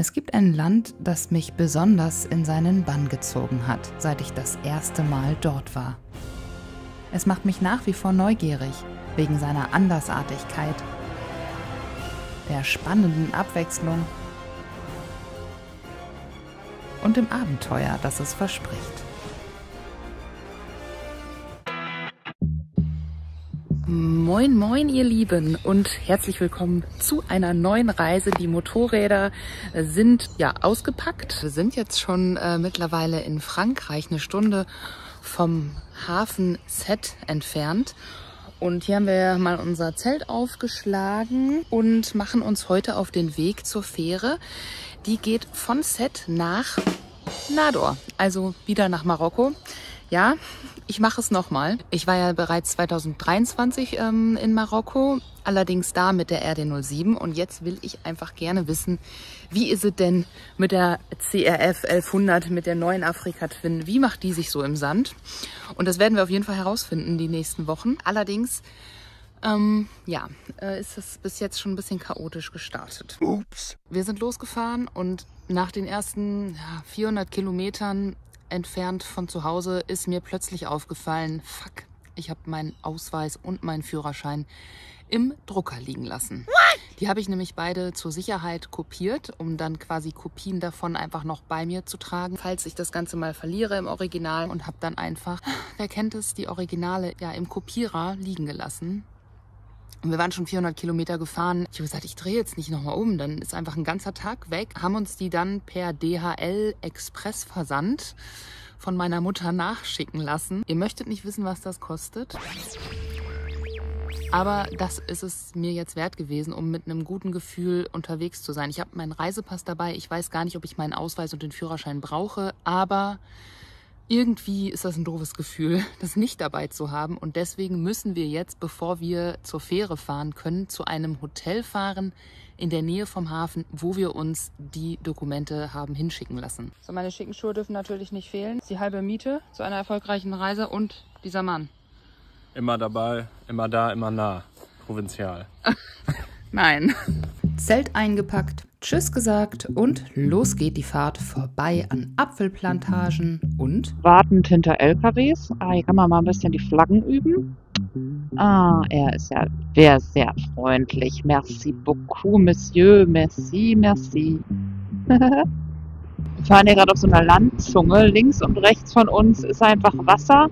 Es gibt ein Land, das mich besonders in seinen Bann gezogen hat, seit ich das erste Mal dort war. Es macht mich nach wie vor neugierig, wegen seiner Andersartigkeit, der spannenden Abwechslung und dem Abenteuer, das es verspricht. Moin moin ihr Lieben und herzlich willkommen zu einer neuen Reise. Die Motorräder sind ja ausgepackt. Wir sind jetzt schon mittlerweile in Frankreich, eine Stunde vom Hafen Sète entfernt. Und hier haben wir mal unser Zelt aufgeschlagen und machen uns heute auf den Weg zur Fähre. Die geht von Sète nach Nador, also wieder nach Marokko. Ja, ich mache es nochmal. Ich war ja bereits 2023 in Marokko, allerdings da mit der RD07. Und jetzt will ich einfach gerne wissen, wie ist es denn mit der CRF 1100, mit der neuen Afrika Twin? Wie macht die sich so im Sand? Und das werden wir auf jeden Fall herausfinden die nächsten Wochen. Allerdings, ist es bis jetzt schon ein bisschen chaotisch gestartet. Ups. Wir sind losgefahren und nach den ersten 400 Kilometern entfernt von zu Hause ist mir plötzlich aufgefallen, fuck, ich habe meinen Ausweis und meinen Führerschein im Drucker liegen lassen. What? Die habe ich nämlich beide zur Sicherheit kopiert, um dann quasi Kopien davon einfach noch bei mir zu tragen, falls ich das Ganze mal verliere im Original, und habe dann einfach, wer kennt es, die Originale ja im Kopierer liegen gelassen. Und wir waren schon 400 Kilometer gefahren. Ich habe gesagt, ich drehe jetzt nicht nochmal um, dann ist einfach ein ganzer Tag weg. Haben uns die dann per DHL Express Versand von meiner Mutter nachschicken lassen. Ihr möchtet nicht wissen, was das kostet. Aber das ist es mir jetzt wert gewesen, um mit einem guten Gefühl unterwegs zu sein. Ich habe meinen Reisepass dabei. Ich weiß gar nicht, ob ich meinen Ausweis und den Führerschein brauche, aber irgendwie ist das ein doofes Gefühl, das nicht dabei zu haben. Und deswegen müssen wir jetzt, bevor wir zur Fähre fahren können, zu einem Hotel fahren in der Nähe vom Hafen, wo wir uns die Dokumente haben hinschicken lassen. So, meine schicken Schuhe dürfen natürlich nicht fehlen. Das ist die halbe Miete zu einer erfolgreichen Reise und dieser Mann. Immer dabei, immer da, immer nah. Provinzial. Nein. Zelt eingepackt, Tschüss gesagt und los geht die Fahrt vorbei an Apfelplantagen und wartend hinter LKWs. Hier kann man mal ein bisschen die Flaggen üben. Er ist ja sehr freundlich. Merci beaucoup, Monsieur. Merci, merci. Wir fahren hier gerade auf so einer Landzunge. Links und rechts von uns ist einfach Wasser.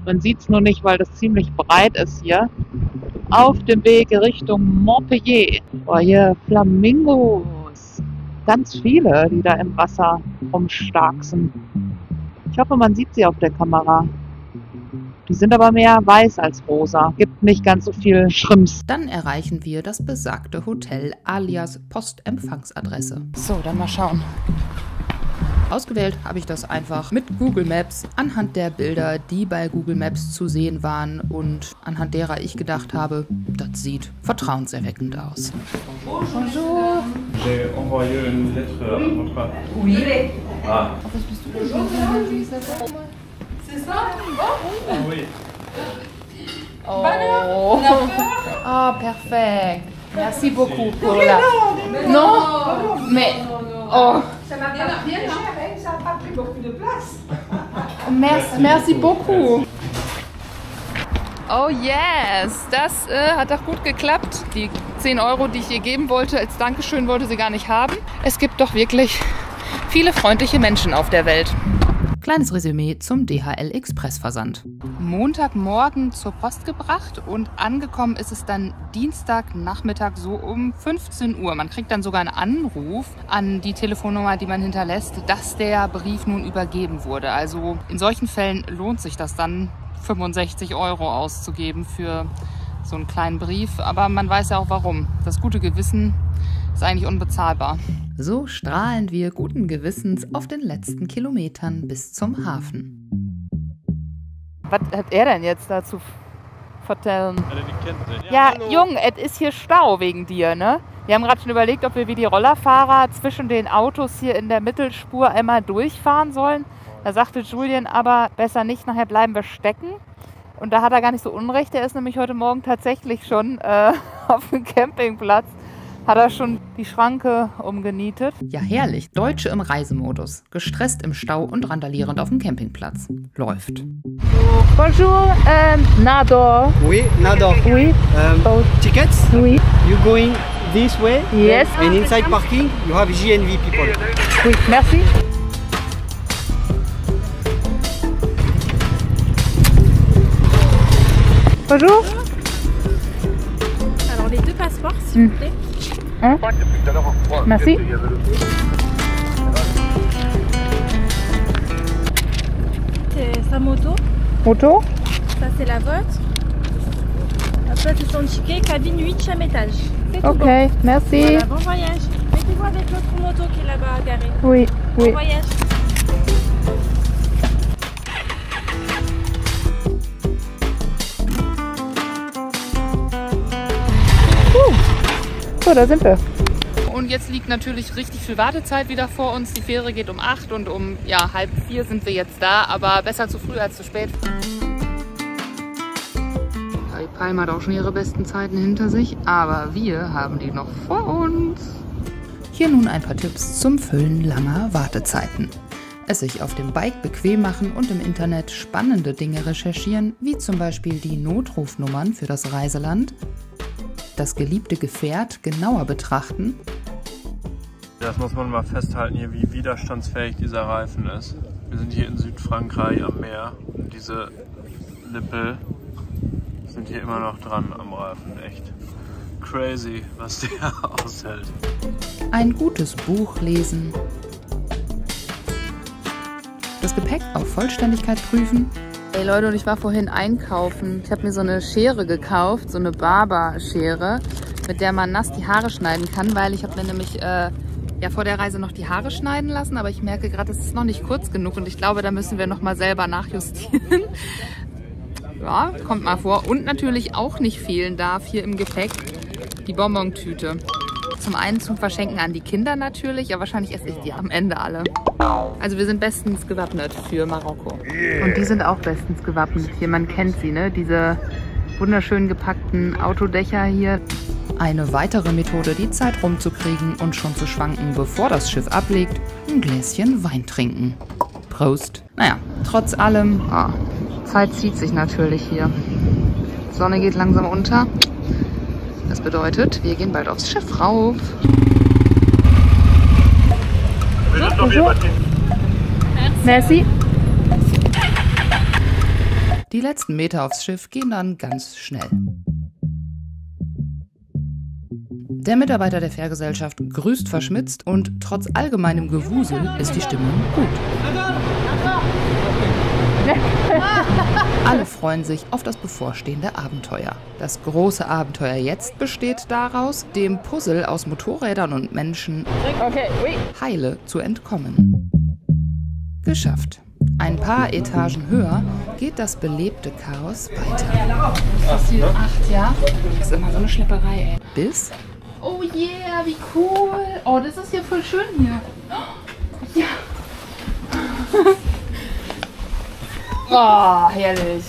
Man sieht es nur nicht, weil das ziemlich breit ist hier. Auf dem Weg Richtung Montpellier. Oh, hier Flamingos. Ganz viele, die da im Wasser rumstarksen. Ich hoffe, man sieht sie auf der Kamera. Die sind aber mehr weiß als rosa. Gibt nicht ganz so viel Schrimps. Dann erreichen wir das besagte Hotel alias Postempfangsadresse. So, dann mal schauen. Ausgewählt habe ich das einfach mit Google Maps anhand der Bilder, die bei Google Maps zu sehen waren und anhand derer ich gedacht habe, das sieht vertrauenserweckend aus. Bonjour. J'ai envoyé une lettre à votre... Oui. Ah. C'est ça? Oui. Oh. Ah, perfekt. Merci beaucoup pour la... Non, mais... Oh. Ça m'a bien cher, hein? Ça n'a pas pris beaucoup de place. Merci beaucoup. Oh yes, das hat doch gut geklappt. Die 10 Euro, die ich ihr geben wollte, als Dankeschön wollte sie gar nicht haben. Es gibt doch wirklich viele freundliche Menschen auf der Welt. Kleines Resümee zum DHL Expressversand. Montagmorgen zur Post gebracht und angekommen ist es dann Dienstagnachmittag so um 15 Uhr. Man kriegt dann sogar einen Anruf an die Telefonnummer, die man hinterlässt, dass der Brief nun übergeben wurde. Also in solchen Fällen lohnt sich das dann, 65 Euro auszugeben für so einen kleinen Brief. Aber man weiß ja auch warum. Das gute Gewissen ist eigentlich unbezahlbar. So strahlen wir guten Gewissens auf den letzten Kilometern bis zum Hafen. Was hat er denn jetzt dazu vertellen? Ja, Jung, es ist hier Stau wegen dir, ne? Wir haben gerade schon überlegt, ob wir wie die Rollerfahrer zwischen den Autos hier in der Mittelspur einmal durchfahren sollen. Da sagte Julian aber, besser nicht, nachher bleiben wir stecken. Und da hat er gar nicht so unrecht. Er ist nämlich heute Morgen tatsächlich schon auf dem Campingplatz Hat er schon die Schranke umgenietet? Ja, herrlich. Deutsche im Reisemodus. Gestresst im Stau und randalierend auf dem Campingplatz. Läuft. Bonjour, Nador. Oui, Nador. Oui. Tickets? Oui. You going this way? Yes. And inside parking, you have GNV people. Oui, merci. Bonjour. Alors les deux passeports, s'il vous plaît. Merci. C'est sa moto. Moto. Ça c'est la vôtre. Après c'est son ticket, cabine 8e étage. C'est tout Ok, bon. merci. Voilà, bon voyage. Mettez-vous avec l'autre moto qui est là-bas garée. Oui, Bon oui. voyage. So, da sind wir. Und jetzt liegt natürlich richtig viel Wartezeit wieder vor uns. Die Fähre geht um 8 und um 3:30 sind wir jetzt da. Aber besser zu früh als zu spät. Ja, die Palme hat auch schon ihre besten Zeiten hinter sich. Aber wir haben die noch vor uns. Hier nun ein paar Tipps zum Füllen langer Wartezeiten. Es sich auf dem Bike bequem machen und im Internet spannende Dinge recherchieren, wie zum Beispiel die Notrufnummern für das Reiseland, das geliebte Gefährt genauer betrachten. Das muss man mal festhalten hier, wie widerstandsfähig dieser Reifen ist. Wir sind hier in Südfrankreich am Meer und diese Nippel sind hier immer noch dran am Reifen. Echt crazy, was der aushält. Ein gutes Buch lesen, das Gepäck auf Vollständigkeit prüfen. Hey Leute, und ich war vorhin einkaufen. Ich habe mir so eine Schere gekauft, so eine Barber-Schere, mit der man nass die Haare schneiden kann, weil ich habe mir nämlich vor der Reise noch die Haare schneiden lassen, aber ich merke gerade, es ist noch nicht kurz genug und ich glaube, da müssen wir nochmal selber nachjustieren. Ja, kommt mal vor. Und natürlich auch nicht fehlen darf hier im Gepäck die Bonbontüte. Zum einen zum Verschenken an die Kinder natürlich, aber wahrscheinlich esse ich die am Ende alle. Also wir sind bestens gewappnet für Marokko. Und die sind auch bestens gewappnet hier, man kennt sie, ne? Diese wunderschön gepackten Autodächer hier. Eine weitere Methode, die Zeit rumzukriegen und schon zu schwanken, bevor das Schiff ablegt, ein Gläschen Wein trinken. Prost! Naja, trotz allem, Zeit zieht sich natürlich hier. Die Sonne geht langsam unter. Das bedeutet, wir gehen bald aufs Schiff rauf. Bonjour. Merci. die letzten Meter aufs Schiff gehen dann ganz schnell. Der Mitarbeiter der Fährgesellschaft grüßt verschmitzt und trotz allgemeinem Gewusel ist die Stimmung gut. Alle freuen sich auf das bevorstehende Abenteuer. Das große Abenteuer jetzt besteht daraus, dem Puzzle aus Motorrädern und Menschen heile zu entkommen. Geschafft. Ein paar Etagen höher geht das belebte Chaos weiter. Das ist hier 8, ja? Das ist immer so eine Schlepperei, ey. Bis... Oh yeah, wie cool. Oh, das ist hier voll schön hier. Ja. Oh, herrlich.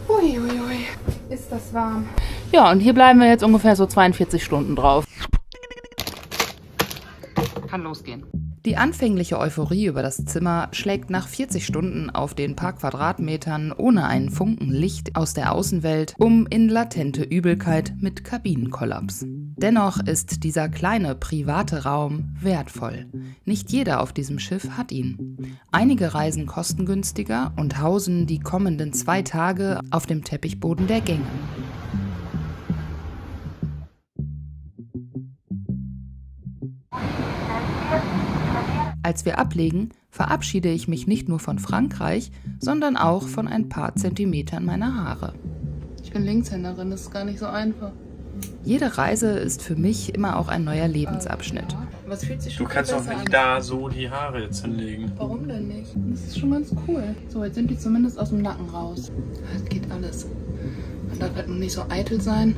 Ui, ui, ui. Ist das warm. Ja, und hier bleiben wir jetzt ungefähr so 42 Stunden drauf. Kann losgehen. Die anfängliche Euphorie über das Zimmer schlägt nach 40 Stunden auf den paar Quadratmetern ohne einen Funken Licht aus der Außenwelt um in latente Übelkeit mit Kabinenkollaps. Dennoch ist dieser kleine private Raum wertvoll. Nicht jeder auf diesem Schiff hat ihn. Einige reisen kostengünstiger und hausen die kommenden 2 Tage auf dem Teppichboden der Gänge. Als wir ablegen, verabschiede ich mich nicht nur von Frankreich, sondern auch von ein paar Zentimetern meiner Haare. Ich bin Linkshänderin, das ist gar nicht so einfach. Jede Reise ist für mich immer auch ein neuer Lebensabschnitt. Aber es fühlt sich schon Du kannst doch besser nicht an. da so die Haare jetzt hinlegen. Warum denn nicht? Das ist schon ganz cool. So, jetzt sind die zumindest aus dem Nacken raus. Das geht alles. Man darf halt nur nicht so eitel sein.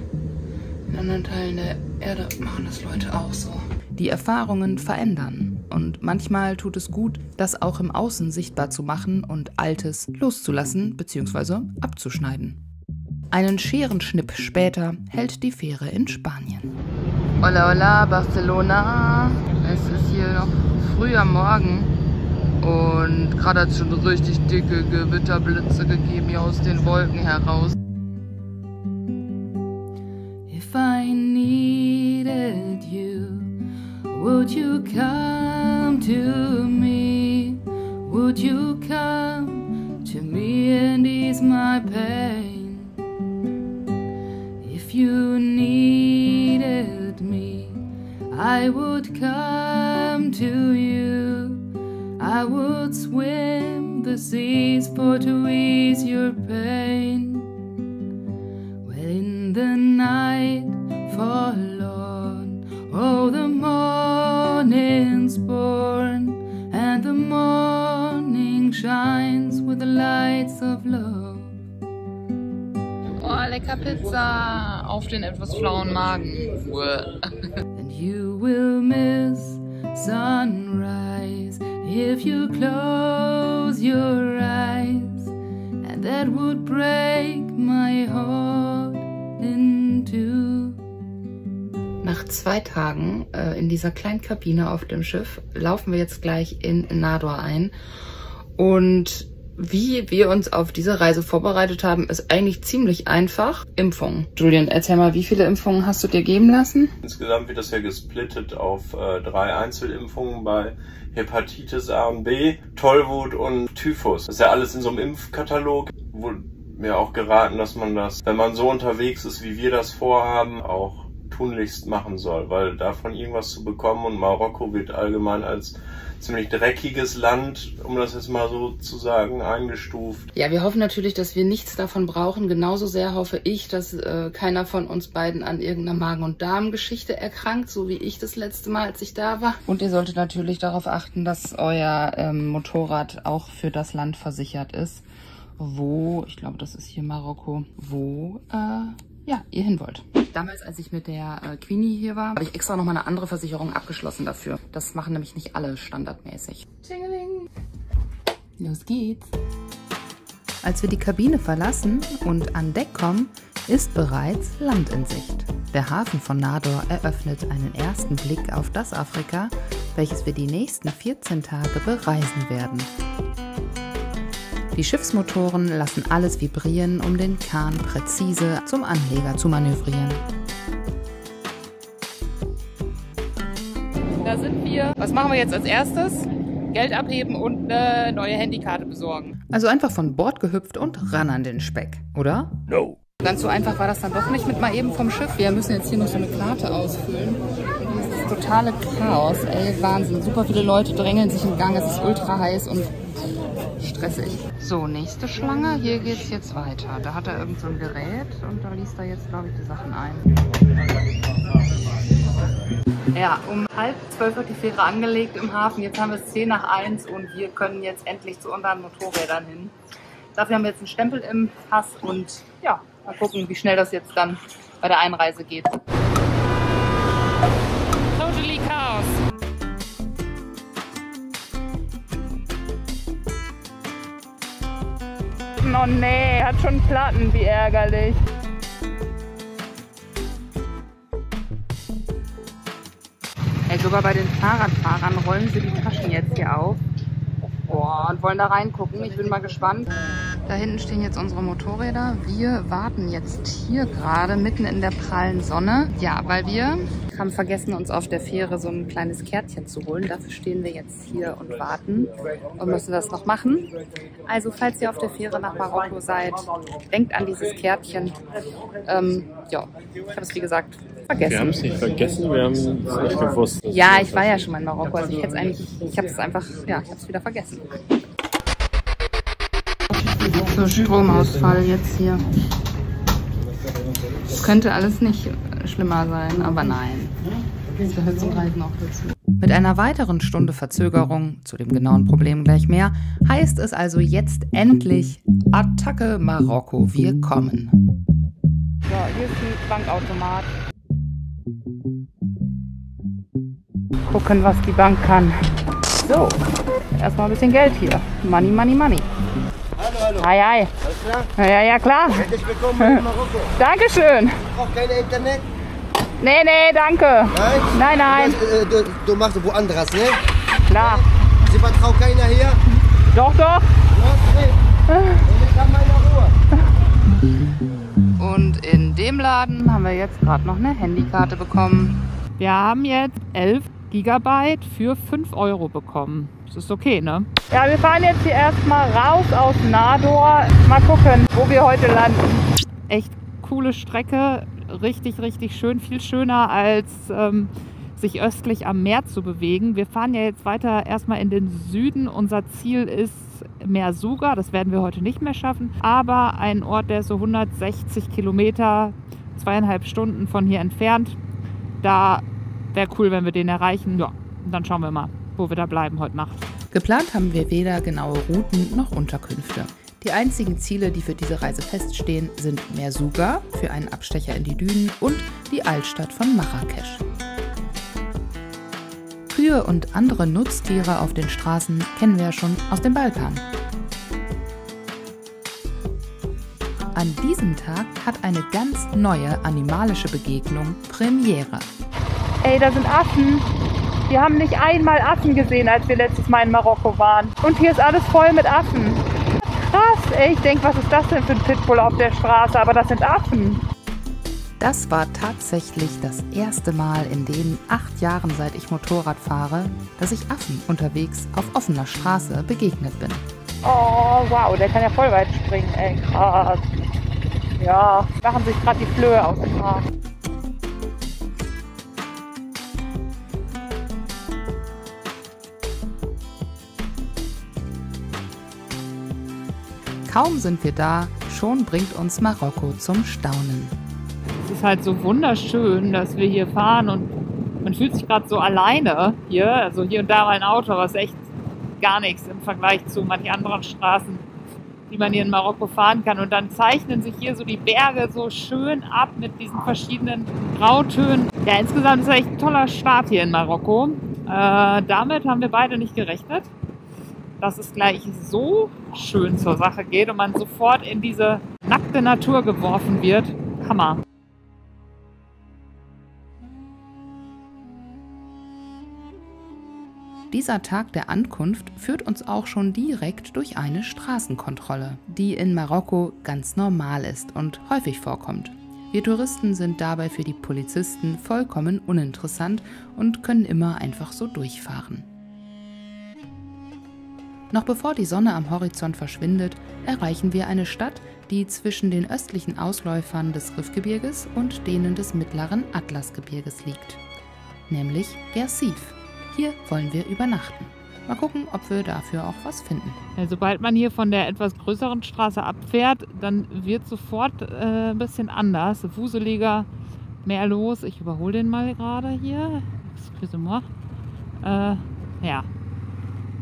In anderen Teilen der Erde machen das Leute auch so. Die Erfahrungen verändern. Und manchmal tut es gut, das auch im Außen sichtbar zu machen und Altes loszulassen bzw. abzuschneiden. Einen Scherenschnipp später hält die Fähre in Spanien. Hola, hola, Barcelona. Es ist hier noch früh am Morgen und gerade hat es schon richtig dicke Gewitterblitze gegeben hier aus den Wolken heraus. If I needed you, would you come to me? Would you come to me and ease my pain? If you needed me, I would come to you. I would swim the seas for to ease your pain. Well, in the night forlorn, oh, the morning's born, and the morning shines with the lights of love. Oh, lecker Pizza auf den etwas flauen Magen. And you will miss sunrise if you close your eyes, and that would break my heart in two. Nach 2 Tagen in dieser kleinen Kabine auf dem Schiff laufen wir jetzt gleich in Nador ein. Und wie wir uns auf diese Reise vorbereitet haben, ist eigentlich ziemlich einfach. Impfungen. Julian, erzähl mal, wie viele Impfungen hast du dir geben lassen? Insgesamt wird das ja gesplittet auf 3 Einzelimpfungen bei Hepatitis A und B, Tollwut und Typhus. Das ist ja alles in so einem Impfkatalog. Wurde mir auch geraten, dass man das, wenn man so unterwegs ist, wie wir das vorhaben, auch tunlichst machen soll, weil davon irgendwas zu bekommen, und Marokko wird allgemein als ziemlich dreckiges Land, um das jetzt mal so zu sagen, eingestuft. Ja, wir hoffen natürlich, dass wir nichts davon brauchen. Genauso sehr hoffe ich, dass keiner von uns beiden an irgendeiner Magen- und Darmgeschichte erkrankt, so wie ich das letzte Mal, als ich da war. Und ihr solltet natürlich darauf achten, dass euer Motorrad auch für das Land versichert ist, wo, ich glaube, das ist hier Marokko, wo ja, ihr hin wollt. Damals, als ich mit der Queenie hier war, habe ich extra nochmal eine andere Versicherung abgeschlossen dafür. Das machen nämlich nicht alle standardmäßig. Tschingeling. Los geht's. Als wir die Kabine verlassen und an Deck kommen, ist bereits Land in Sicht. Der Hafen von Nador eröffnet einen ersten Blick auf das Afrika, welches wir die nächsten 14 Tage bereisen werden. Die Schiffsmotoren lassen alles vibrieren, um den Kahn präzise zum Anleger zu manövrieren. Da sind wir. Was machen wir jetzt als erstes? Geld abheben und eine neue Handykarte besorgen. Also einfach von Bord gehüpft und ran an den Speck, oder? No. Ganz so einfach war das dann doch nicht mit mal eben vom Schiff. Wir müssen jetzt hier noch so eine Karte ausfüllen. Das ist totale Chaos, ey, Wahnsinn. Super viele Leute drängeln sich im Gang, es ist ultra heiß und stressig. So, nächste Schlange. Hier geht es jetzt weiter. Da hat er irgend so ein Gerät und da liest er jetzt, glaube ich, die Sachen ein. Ja, um 11:30 wird die Fähre angelegt im Hafen. Jetzt haben wir es 1:10 und wir können jetzt endlich zu unseren Motorrädern hin. Dafür haben wir jetzt einen Stempel im Pass und ja, mal gucken, wie schnell das jetzt dann bei der Einreise geht. Totally Chaos. Oh nee, hat schon Platten, wie ärgerlich. Ey, sogar bei den Fahrradfahrern rollen sie die Taschen jetzt hier auf. Boah, und wollen da reingucken. Ich bin mal gespannt. Da hinten stehen jetzt unsere Motorräder. Wir warten jetzt hier gerade mitten in der prallen Sonne. Ja, weil wir haben vergessen, uns auf der Fähre so ein kleines Kärtchen zu holen. Dafür stehen wir jetzt hier und warten und müssen das noch machen. Also, falls ihr auf der Fähre nach Marokko seid, denkt an dieses Kärtchen. Ja, ich habe es wie gesagt vergessen. Wir haben es nicht vergessen, wir haben es nicht gewusst. Ja, ich war ja schon mal in Marokko. Also ich habe es einfach, ja, ich habe es wieder vergessen. So, Stromausfall jetzt hier. Es könnte alles nicht schlimmer sein, aber nein. Das gehört zum Reisen auch dazu. Mit einer weiteren Stunde Verzögerung, zu dem genauen Problem gleich mehr, heißt es also jetzt endlich Attacke Marokko, wir kommen. So, hier ist ein Bankautomat. Gucken, was die Bank kann. So, erstmal ein bisschen Geld hier. Money, money, money. Hallo. Hi, hi. Alles klar? Ja, klar. Herzlich willkommen in Marokko. Dankeschön. Auch keine Internet? Nee, danke. Nein? Nein. Du machst woanders, ne? Klar. Sie vertraut keiner hier? Doch. Okay. Ich habe meine Ruhe. Und in dem Laden haben wir jetzt gerade noch eine Handykarte bekommen. Wir haben jetzt 11 GB für 5 € bekommen. Das ist okay, ne? Ja, wir fahren jetzt hier erstmal raus aus Nador. Mal gucken, wo wir heute landen. Echt coole Strecke. Richtig schön. Viel schöner als sich östlich am Meer zu bewegen. Wir fahren ja jetzt weiter erstmal in den Süden. Unser Ziel ist Merzouga. Das werden wir heute nicht mehr schaffen. Aber ein Ort, der ist so 160 Kilometer, 2,5 Stunden von hier entfernt. Da wäre cool, wenn wir den erreichen. Ja, dann schauen wir mal, wo wir da bleiben heute Nacht. Geplant haben wir weder genaue Routen noch Unterkünfte. Die einzigen Ziele, die für diese Reise feststehen, sind Merzouga für einen Abstecher in die Dünen und die Altstadt von Marrakesch. Kühe und andere Nutztiere auf den Straßen kennen wir ja schon aus dem Balkan. An diesem Tag hat eine ganz neue animalische Begegnung Premiere. Ey, da sind Affen. Wir haben nicht einmal Affen gesehen, als wir letztes Mal in Marokko waren. Und hier ist alles voll mit Affen. Krass, ey, ich denke, was ist das denn für ein Pitbull auf der Straße? Aber das sind Affen. Das war tatsächlich das erste Mal in den 8 Jahren, seit ich Motorrad fahre, dass ich Affen unterwegs auf offener Straße begegnet bin. Oh, wow, der kann ja voll weit springen, ey, krass. Ja, machen sich gerade die Flöhe aus dem Haar. Kaum sind wir da, schon bringt uns Marokko zum Staunen. Es ist halt so wunderschön, dass wir hier fahren und man fühlt sich gerade so alleine hier. Also hier und da mal ein Auto, aber es ist echt gar nichts im Vergleich zu manchen anderen Straßen, die man hier in Marokko fahren kann. Und dann zeichnen sich hier so die Berge so schön ab mit diesen verschiedenen Grautönen. Ja, insgesamt ist es echt ein toller Start hier in Marokko. Damit haben wir beide nicht gerechnet, dass es gleich so schön zur Sache geht und man sofort in diese nackte Natur geworfen wird. Hammer. Dieser Tag der Ankunft führt uns auch schon direkt durch eine Straßenkontrolle, die in Marokko ganz normal ist und häufig vorkommt. Wir Touristen sind dabei für die Polizisten vollkommen uninteressant und können immer einfach so durchfahren. Noch bevor die Sonne am Horizont verschwindet, erreichen wir eine Stadt, die zwischen den östlichen Ausläufern des Rifgebirges und denen des mittleren Atlasgebirges liegt, nämlich Gersif. Hier wollen wir übernachten. Mal gucken, ob wir dafür auch was finden. Ja, sobald man hier von der etwas größeren Straße abfährt, dann wird sofort ein bisschen anders, wuseliger, mehr los. Ich überhole den mal gerade hier. Excusez-moi. Ja,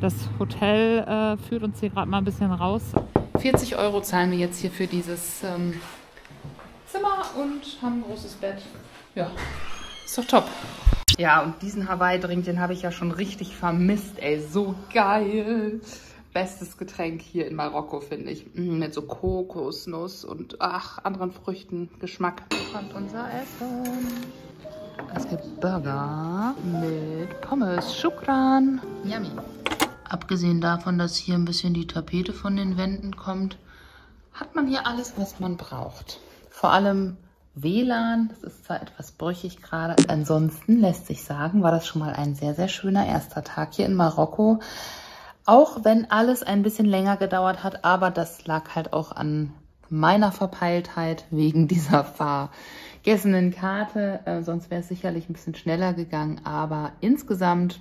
das Hotel führt uns hier gerade mal ein bisschen raus. 40 € zahlen wir jetzt hier für dieses Zimmer und haben ein großes Bett. Ja, ist doch top. Ja, und diesen Hawaii-Drink, den habe ich ja schon richtig vermisst, ey, so geil. Bestes Getränk hier in Marokko, finde ich. Mit so Kokosnuss und anderen Früchten, Geschmack. Und unser Essen. Es gibt Burger mit Pommes, Schukran. Yummy. Abgesehen davon, dass hier ein bisschen die Tapete von den Wänden kommt, hat man hier alles, was man braucht. Vor allem WLAN, das ist zwar etwas brüchig gerade, ansonsten lässt sich sagen, war das schon mal ein sehr, sehr schöner erster Tag hier in Marokko. Auch wenn alles ein bisschen länger gedauert hat, aber das lag halt auch an meiner Verpeiltheit wegen dieser vergessenen Karte. Sonst wäre es sicherlich ein bisschen schneller gegangen, aber insgesamt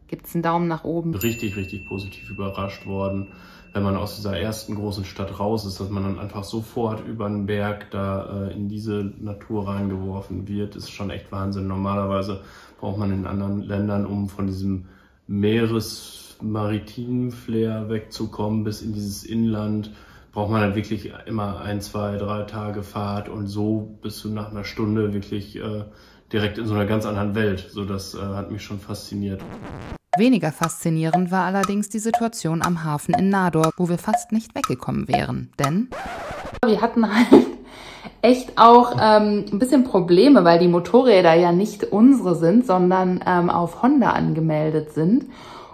gibt es einen Daumen nach oben. Richtig positiv überrascht worden, wenn man aus dieser ersten großen Stadt raus ist, dass man dann einfach sofort über den Berg da in diese Natur reingeworfen wird, ist schon echt Wahnsinn. Normalerweise braucht man in anderen Ländern, um von diesem maritimen Flair wegzukommen bis in dieses Inland, braucht man dann wirklich immer 1, 2, 3 Tage Fahrt und so bist du nach einer Stunde wirklich direkt in so einer ganz anderen Welt. So, das hat mich schon fasziniert. Weniger faszinierend war allerdings die Situation am Hafen in Nador, wo wir fast nicht weggekommen wären, denn wir hatten halt echt auch ein bisschen Probleme, weil die Motorräder ja nicht unsere sind, sondern auf Honda angemeldet sind.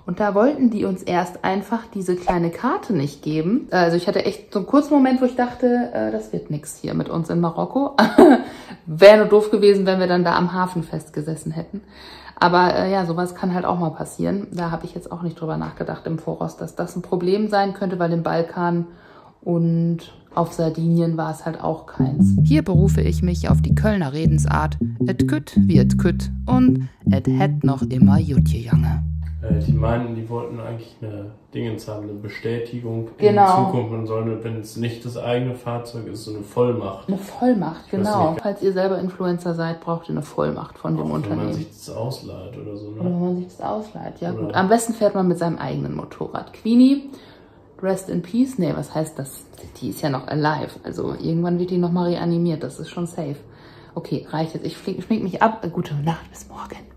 Und da wollten die uns erst einfach diese kleine Karte nicht geben. Also ich hatte echt so einen kurzen Moment, wo ich dachte, das wird nix hier mit uns in Marokko. Wäre nur doof gewesen, wenn wir dann da am Hafen festgesessen hätten. Aber ja, sowas kann halt auch mal passieren. Da habe ich jetzt auch nicht drüber nachgedacht im Voraus, dass das ein Problem sein könnte, weil im Balkan und auf Sardinien war es halt auch keins. Hier berufe ich mich auf die Kölner Redensart. Et kütt wie et kütt und et hätt noch immer Jutje Jange. Die meinten, die wollten eigentlich eine Dingens haben, eine Bestätigung genau. In Zukunft. Man soll, wenn es nicht das eigene Fahrzeug ist, so eine Vollmacht. Eine Vollmacht, genau. Falls ihr selber Influencer seid, braucht ihr eine Vollmacht von dem Unternehmen. Wenn man sich das ausleiht oder so, ne? Oder wenn man sich das ausleiht, ja gut. Am besten fährt man mit seinem eigenen Motorrad. Queenie, rest in peace. Nee, was heißt das? Die ist ja noch alive. Also irgendwann wird die nochmal reanimiert. Das ist schon safe. Okay, reicht jetzt. Ich schmink mich ab. Gute Nacht, bis morgen.